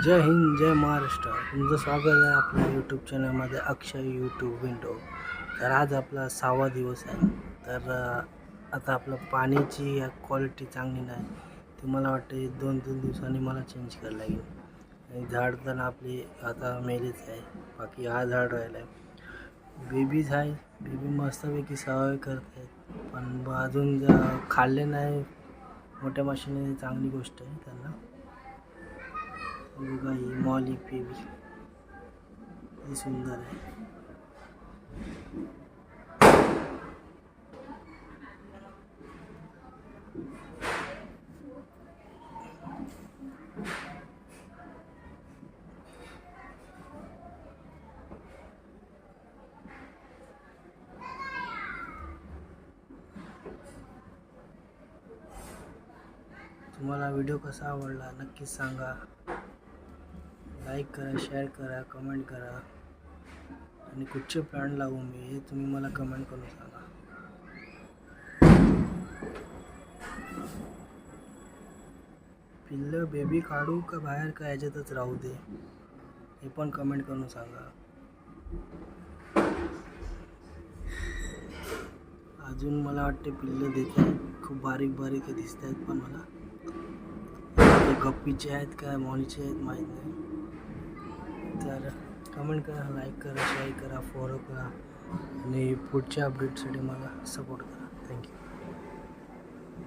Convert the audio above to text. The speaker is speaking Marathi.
जय हिंद, जय महाराष्ट्र. तुमचं स्वागत आहे आपल्या यूट्यूब चॅनलमध्ये अक्षय यूट्यूब विंडो. तर आज आपला 6वा दिवस आहे. तर आता आपलं पाण्याची क्वालिटी चांगली नाही, ते मला वाटते 2-3 दिवसांनी मला चेंज करायला लागेल. आणि झाड तर आपली आता मेलेच आहे. बाकी हा झाड राहिला आहे. बेबीज आहे, बेबी मस्तपैकी सवय करत आहेत, पण अजून खाल्ले नाही मोठ्या माशीने, चांगली गोष्ट आहे त्यांना. बघा ही मॉली बेबी ही सुंदर आहे. तुम्हाला व्हिडिओ कसा आवडला नक्कीच सांगा. लाईक करा, शेअर करा, कमेंट करा. आणि कुठचे प्लॅन लावू मी हे तुम्ही मला कमेंट करून सांगा. पिल्लं बेबी काढू का बाहेर का याच्यातच राहू दे हे पण कमेंट करून सांगा. अजून मला वाटते पिल्लं देत आहेत, खूप बारीक बारीक दिसत आहेत, पण मला ते गप्पीचे आहेत का मॉनीचे आहेत माहीत नाही. तर कमेंट करा, लाईक करा, शेअर करा, फॉलो करा आणि पुढच्या अपडेटसाठी मला सपोर्ट करा. थँक्यू.